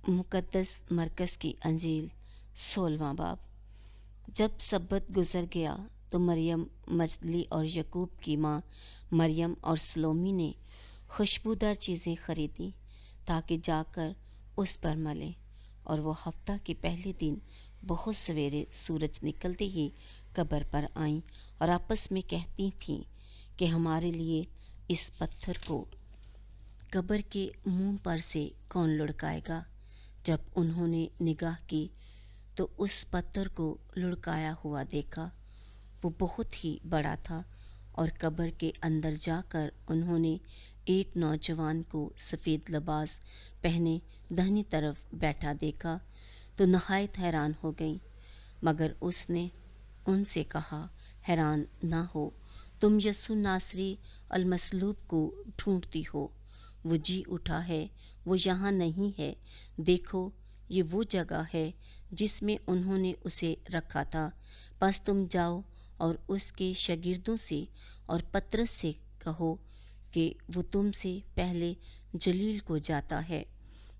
मुक़द्दस मरकज़ की अंजील 16वां बाब। जब सब्बत गुज़र गया तो मरियम मजदली और यकूब की माँ मरियम और सलोमी ने खुशबूदार चीज़ें खरीदी ताकि जाकर उस पर मलें। और वो हफ्ता के पहले दिन बहुत सवेरे सूरज निकलते ही कब्र पर आईं और आपस में कहती थीं कि हमारे लिए इस पत्थर को कब्र के मुंह पर से कौन लुढ़काएगा। जब उन्होंने निगाह की तो उस पत्थर को लुढ़काया हुआ देखा। वो बहुत ही बड़ा था और कब्र के अंदर जाकर उन्होंने एक नौजवान को सफ़ेद लिबास पहने दाहिनी तरफ बैठा देखा तो नहायत हैरान हो गई। मगर उसने उनसे कहा, हैरान ना हो, तुम यसू नासरी अलमसलूब को ढूंढती हो। वो जी उठा है, वो यहाँ नहीं है। देखो, ये वो जगह है जिसमें उन्होंने उसे रखा था। बस तुम जाओ और उसके शागिर्दों से और पतरस से कहो कि वो तुमसे पहले जलील को जाता है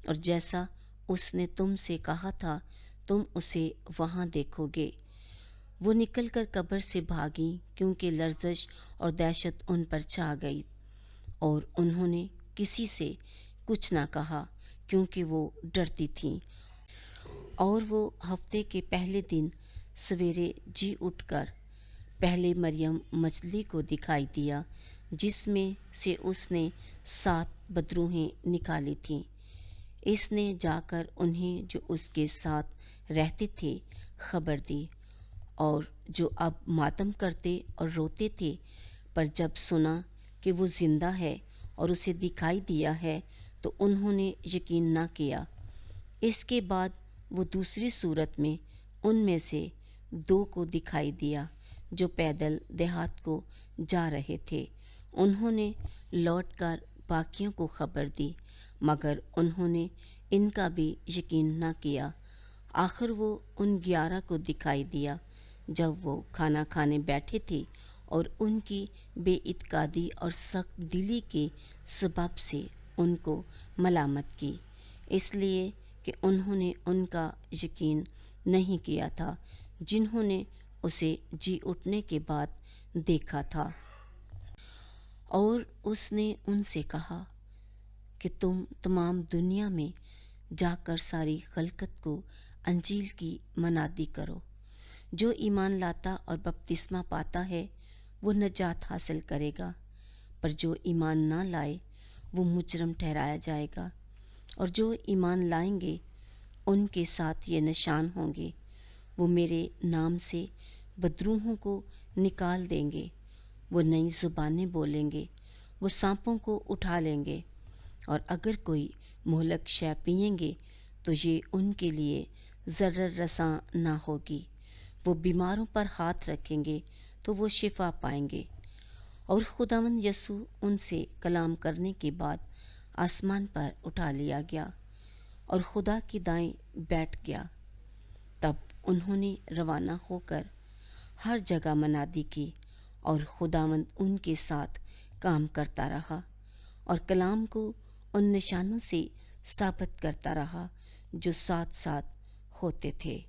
और जैसा उसने तुमसे कहा था तुम उसे वहाँ देखोगे। वो निकलकर कब्र से भागी क्योंकि लर्ज़श और दहशत उन पर छा गई और उन्होंने किसी से कुछ ना कहा क्योंकि वो डरती थीं। और वो हफ्ते के पहले दिन सवेरे जी उठकर पहले मरियम मजदली को दिखाई दिया जिसमें से उसने 7 बदरूहें निकाली थीं। इसने जाकर उन्हें जो उसके साथ रहते थे खबर दी और जो अब मातम करते और रोते थे, पर जब सुना कि वो जिंदा है और उसे दिखाई दिया है तो उन्होंने यकीन न किया। इसके बाद वो दूसरी सूरत में उनमें से 2 को दिखाई दिया जो पैदल देहात को जा रहे थे। उन्होंने लौटकर बाकियों को खबर दी मगर उन्होंने इनका भी यकीन न किया। आखिर वो उन 11 को दिखाई दिया जब वो खाना खाने बैठे थे और उनकी बेइत्कादी और सख्त दिली के सबब से उनको मलामत की, इसलिए कि उन्होंने उनका यकीन नहीं किया था जिन्होंने उसे जी उठने के बाद देखा था। और उसने उनसे कहा कि तुम तमाम दुनिया में जाकर सारी खलकत को अंजील की मनादी करो। जो ईमान लाता और बपतिस्मा पाता है वो नजात हासिल करेगा, पर जो ईमान ना लाए वो मुजरम ठहराया जाएगा। और जो ईमान लाएंगे उनके साथ ये निशान होंगे, वो मेरे नाम से बदरूहों को निकाल देंगे, वो नई ज़ुबानें बोलेंगे, वो सांपों को उठा लेंगे और अगर कोई मोहलक शय पिएंगे तो ये उनके लिए ज़र्र रसां ना होगी। वो बीमारों पर हाथ रखेंगे तो वो शिफा पाएंगे। और खुदावंद यसू उनसे कलाम करने के बाद आसमान पर उठा लिया गया और खुदा की दाएं बैठ गया। तब उन्होंने रवाना होकर हर जगह मनादी की और खुदावंद उनके साथ काम करता रहा और कलाम को उन निशानों से साबित करता रहा जो साथ साथ होते थे।